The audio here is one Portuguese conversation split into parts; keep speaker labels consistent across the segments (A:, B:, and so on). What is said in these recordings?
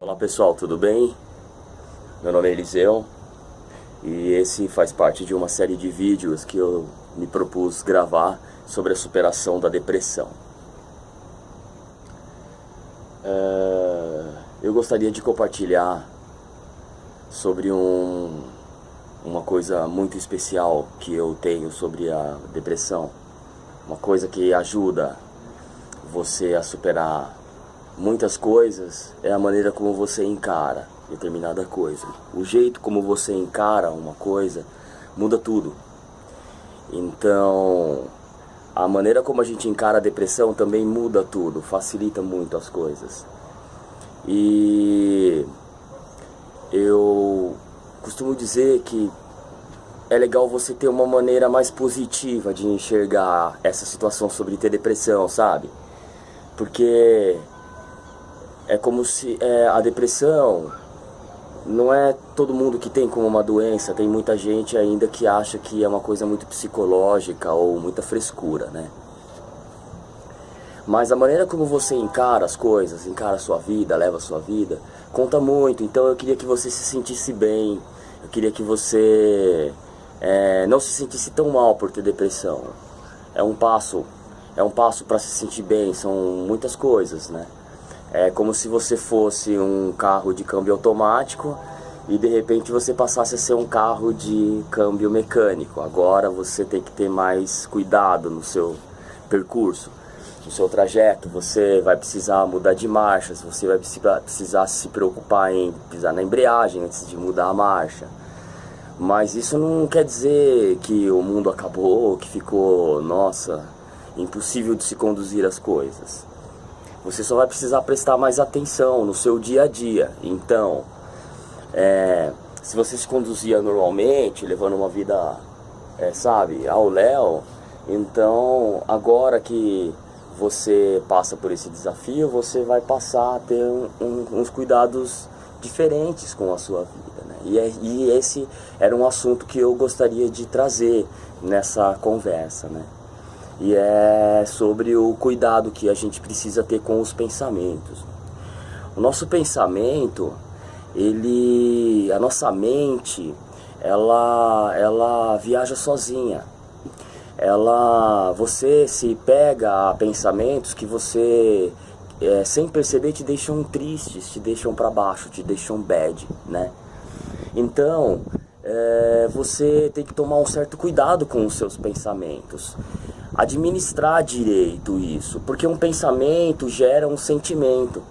A: Olá pessoal, tudo bem? Meu nome é Eliseu e esse faz parte de uma série de vídeos que eu me propus gravar sobre a superação da depressão. Eu gostaria de compartilhar sobre uma coisa muito especial que eu tenho sobre a depressão. Uma coisa que ajuda você a superar muitas coisas, é a maneira como você encara determinada coisa. O jeito como você encara uma coisa muda tudo. Então, a maneira como a gente encara a depressão também muda tudo, facilita muito as coisas. E eu costumo dizer que é legal você ter uma maneira mais positiva de enxergar essa situação sobre ter depressão, sabe? Porque é como se a depressão não é todo mundo que tem como uma doença. Tem muita gente ainda que acha que é uma coisa muito psicológica ou muita frescura, né? Mas a maneira como você encara as coisas, encara a sua vida, leva a sua vida, conta muito. Então eu queria que você se sentisse bem. Eu queria que você não se sentisse tão mal por ter depressão. É um passo para se sentir bem. São muitas coisas, né? É como se você fosse um carro de câmbio automático e de repente você passasse a ser um carro de câmbio mecânico. Agora você tem que ter mais cuidado no seu percurso, no seu trajeto. Você vai precisar mudar de marchas, você vai precisar se preocupar em pisar na embreagem antes de mudar a marcha. Mas isso não quer dizer que o mundo acabou, que ficou, nossa, impossível de se conduzir as coisas. Você só vai precisar prestar mais atenção no seu dia a dia. Então, se você se conduzia normalmente, levando uma vida, sabe, ao léu, então agora que você passa por esse desafio, você vai passar a ter uns cuidados diferentes com a sua vida, né? E esse era um assunto que eu gostaria de trazer nessa conversa, né? E é sobre o cuidado que a gente precisa ter com os pensamentos. O nosso pensamento, a nossa mente, ela viaja sozinha. Você se pega a pensamentos que você, sem perceber, te deixam tristes, te deixam para baixo, te deixam bad, né? Então, você tem que tomar um certo cuidado com os seus pensamentos. Administrar direito isso, porque um pensamento gera um sentimento,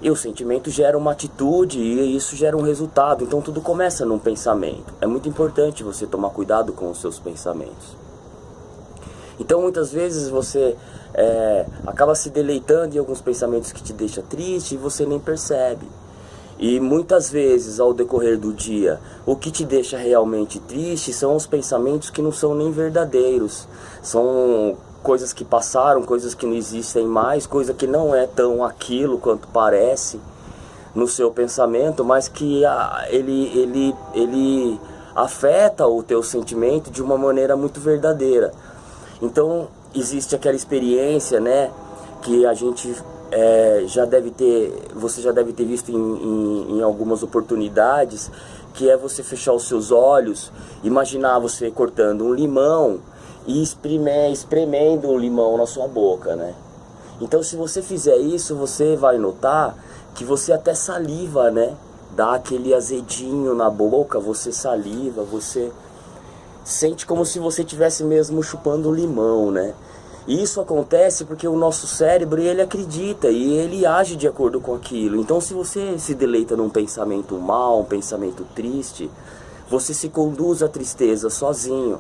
A: e o sentimento gera uma atitude, e isso gera um resultado. Então tudo começa num pensamento. É muito importante você tomar cuidado com os seus pensamentos. Então muitas vezes você acaba se deleitando em alguns pensamentos que te deixam triste e você nem percebe. E muitas vezes, ao decorrer do dia, o que te deixa realmente triste são os pensamentos que não são nem verdadeiros. São coisas que passaram, coisas que não existem mais, coisa que não é tão aquilo quanto parece no seu pensamento, mas que ele afeta o teu sentimento de uma maneira muito verdadeira. Então, existe aquela experiência, né, que a gente... você já deve ter visto em algumas oportunidades, que é você fechar os seus olhos, imaginar você cortando um limão e espremendo um limão na sua boca, né? Então se você fizer isso, você vai notar que você até saliva, né? Dá aquele azedinho na boca, você saliva, você sente como se você estivesse mesmo chupando um limão, né? E isso acontece porque o nosso cérebro, ele acredita e ele age de acordo com aquilo. Então se você se deleita num pensamento mau, um pensamento triste, você se conduz à tristeza sozinho.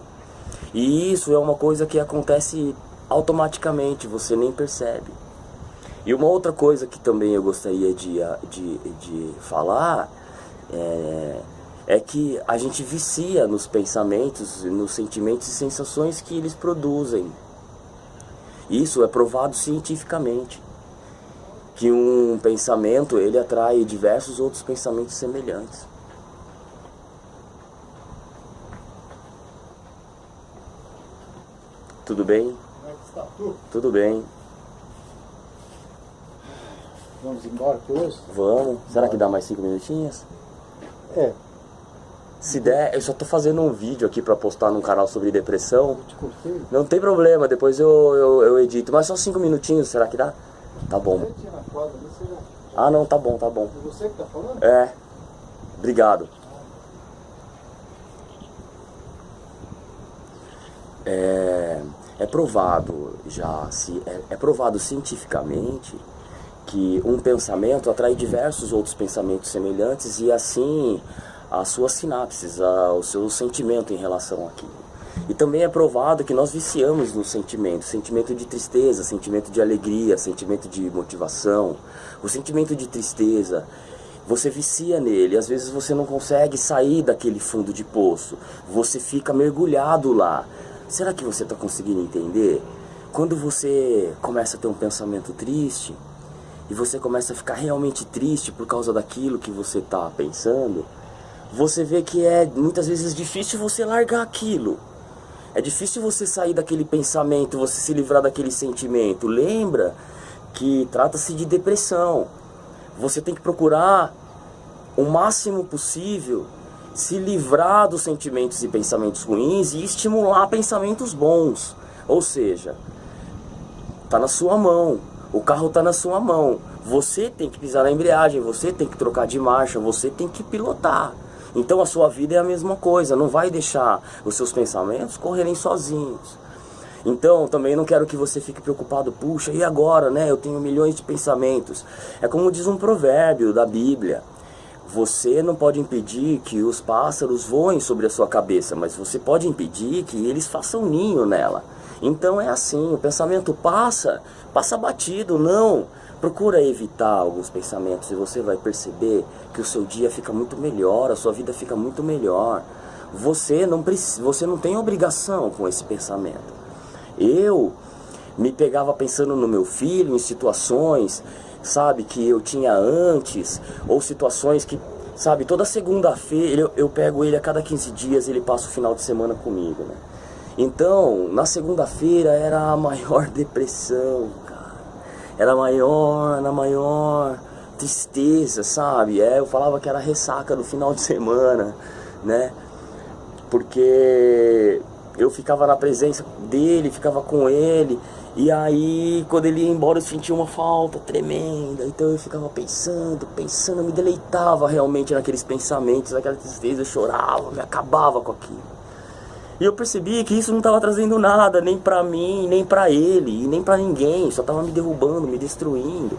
A: E isso é uma coisa que acontece automaticamente, você nem percebe. E uma outra coisa que também eu gostaria de falar é que a gente vicia nos pensamentos, nos sentimentos e sensações que eles produzem. Isso é provado cientificamente, que um pensamento, ele atrai diversos outros pensamentos semelhantes. Tudo bem?
B: Como é que está tudo?
A: Tudo bem.
B: Vamos embora aqui hoje?
A: Vamos. Será que dá mais 5 minutinhos?
B: É.
A: Se der, eu só tô fazendo um vídeo aqui pra postar num canal sobre depressão.
B: Eu te cortei.
A: Não tem problema, depois eu edito. Mas só 5 minutinhos, será que dá? Tá bom. Ah, não, tá bom, tá bom.
B: É você que tá falando?
A: É. Obrigado. É provado já, é provado cientificamente que um pensamento atrai diversos outros pensamentos semelhantes e assim as suas sinapses, o seu sentimento em relação àquilo. E também é provado que nós viciamos no sentimento de tristeza, sentimento de alegria, sentimento de motivação. O sentimento de tristeza, você vicia nele, às vezes você não consegue sair daquele fundo de poço, você fica mergulhado lá. Será que você está conseguindo entender? Quando você começa a ter um pensamento triste, e você começa a ficar realmente triste por causa daquilo que você está pensando, você vê que é muitas vezes difícil você largar aquilo. É difícil você sair daquele pensamento, você se livrar daquele sentimento. Lembra que trata-se de depressão. Você tem que procurar o máximo possível se livrar dos sentimentos e pensamentos ruins e estimular pensamentos bons. Ou seja, está na sua mão, o carro está na sua mão. Você tem que pisar na embreagem, você tem que trocar de marcha, você tem que pilotar. Então a sua vida é a mesma coisa, não vai deixar os seus pensamentos correrem sozinhos. Então também não quero que você fique preocupado, puxa, e agora, né? Eu tenho milhões de pensamentos. É como diz um provérbio da Bíblia. Você não pode impedir que os pássaros voem sobre a sua cabeça, mas você pode impedir que eles façam ninho nela. Então é assim, o pensamento passa batido, não. Procura evitar alguns pensamentos e você vai perceber que o seu dia fica muito melhor, a sua vida fica muito melhor. Você não tem obrigação com esse pensamento. Eu me pegava pensando no meu filho, em situações, sabe, que eu tinha antes, ou situações que, sabe, toda segunda-feira eu pego ele a cada 15 dias, ele passa o final de semana comigo, né? Então, na segunda-feira era a maior depressão, cara. Era a maior tristeza, sabe? Eu falava que era ressaca do final de semana, né? Porque eu ficava na presença dele, ficava com ele, e aí quando ele ia embora eu sentia uma falta tremenda. Então eu ficava pensando, eu me deleitava realmente naqueles pensamentos, naquela tristeza, eu chorava, me acabava com aquilo. E eu percebi que isso não estava trazendo nada, nem pra mim, nem pra ele, e nem pra ninguém, só estava me derrubando, me destruindo.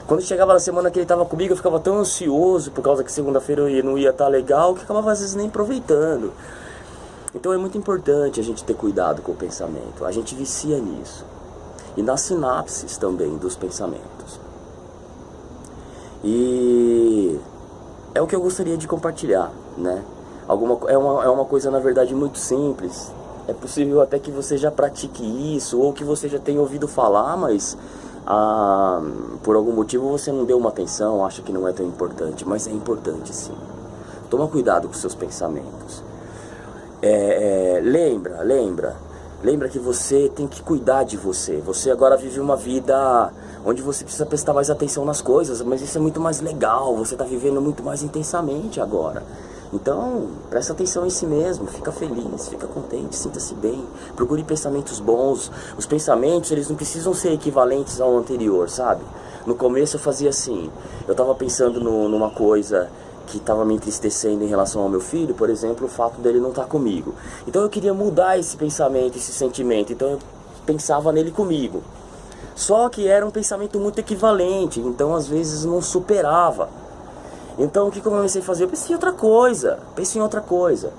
A: Quando chegava na semana que ele estava comigo, eu ficava tão ansioso, por causa que segunda-feira eu não ia estar legal, que eu acabava às vezes nem aproveitando. Então é muito importante a gente ter cuidado com o pensamento, a gente vicia nisso. E nas sinapses também dos pensamentos. E é o que eu gostaria de compartilhar, né? É uma coisa, na verdade, muito simples. É possível até que você já pratique isso, ou que você já tenha ouvido falar, mas por algum motivo você não deu uma atenção, acha que não é tão importante. Mas é importante sim. Toma cuidado com seus pensamentos. Lembra que você tem que cuidar de você. Você agora vive uma vida onde você precisa prestar mais atenção nas coisas, mas isso é muito mais legal, você está vivendo muito mais intensamente agora. Então, presta atenção em si mesmo, fica feliz, fica contente, sinta-se bem, procure pensamentos bons. Os pensamentos, eles não precisam ser equivalentes ao anterior, sabe? No começo eu fazia assim, eu estava pensando numa coisa que estava me entristecendo em relação ao meu filho, por exemplo, o fato dele não estar comigo. Então eu queria mudar esse pensamento, esse sentimento, então eu pensava nele comigo. Só que era um pensamento muito equivalente, então às vezes não superava. Então o que eu comecei a fazer? Eu pensei em outra coisa.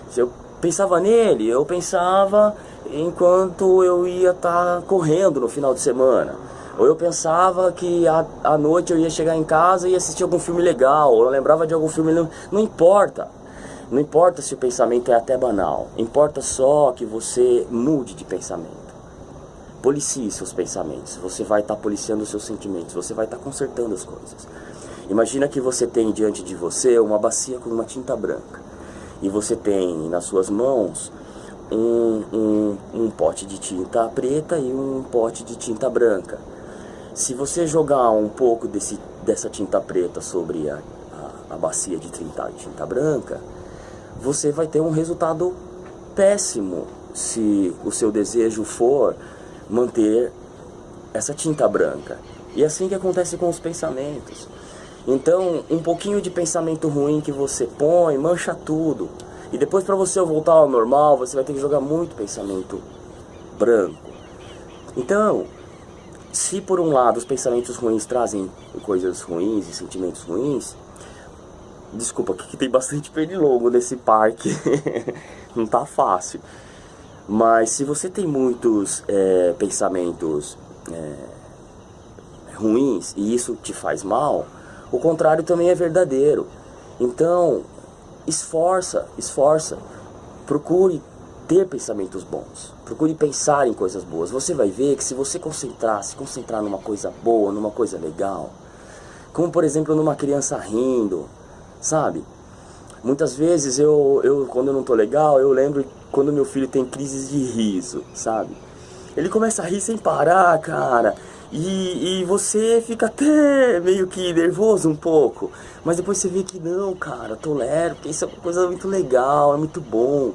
A: Se eu pensava nele, eu pensava enquanto eu ia estar correndo no final de semana. Ou eu pensava que à noite eu ia chegar em casa e ia assistir algum filme legal, ou eu lembrava de algum filme. Não importa. Não importa se o pensamento é até banal. Importa só que você mude de pensamento. Policie seus pensamentos. Você vai estar policiando os seus sentimentos. Você vai estar consertando as coisas. Imagina que você tem diante de você uma bacia com uma tinta branca. E você tem nas suas mãos um pote de tinta preta e um pote de tinta branca. Se você jogar um pouco dessa tinta preta sobre a bacia de tinta branca, você vai ter um resultado péssimo se o seu desejo for manter essa tinta branca. E é assim que acontece com os pensamentos. Então, um pouquinho de pensamento ruim que você põe, mancha tudo. E depois, para você voltar ao normal, você vai ter que jogar muito pensamento branco. Então, se por um lado os pensamentos ruins trazem coisas ruins e sentimentos ruins, desculpa, aqui tem bastante pernilongo nesse parque, não tá fácil. Mas se você tem muitos pensamentos ruins e isso te faz mal, o contrário também é verdadeiro. Então, esforça, procure ter pensamentos bons, procure pensar em coisas boas. Você vai ver que se você se concentrar numa coisa boa, numa coisa legal, como por exemplo numa criança rindo, sabe? Muitas vezes quando eu não tô legal, eu lembro quando meu filho tem crises de riso, sabe? Ele começa a rir sem parar, cara. E você fica até meio que nervoso um pouco. Mas depois você vê que não, cara, tolero, porque isso é uma coisa muito legal, é muito bom.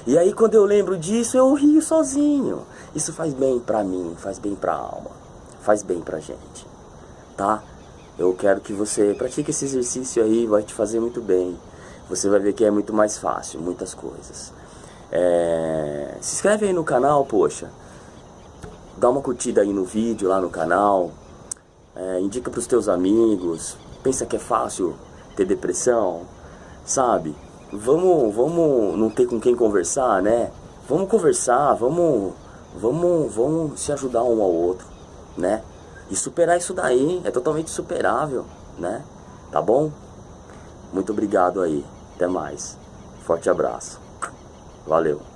A: E aí quando eu lembro disso, eu rio sozinho. Isso faz bem pra mim, faz bem pra alma, faz bem pra gente, tá? Eu quero que você pratique esse exercício aí, vai te fazer muito bem. Você vai ver que é muito mais fácil, muitas coisas. Se inscreve aí no canal, poxa. Dá uma curtida aí no vídeo, lá no canal. Indica pros teus amigos. Pensa que é fácil ter depressão, sabe? Vamos não ter com quem conversar, né? Vamos conversar, vamos se ajudar um ao outro, né? E superar isso daí, é totalmente superável, né? Tá bom? Muito obrigado aí, até mais. Forte abraço. Valeu.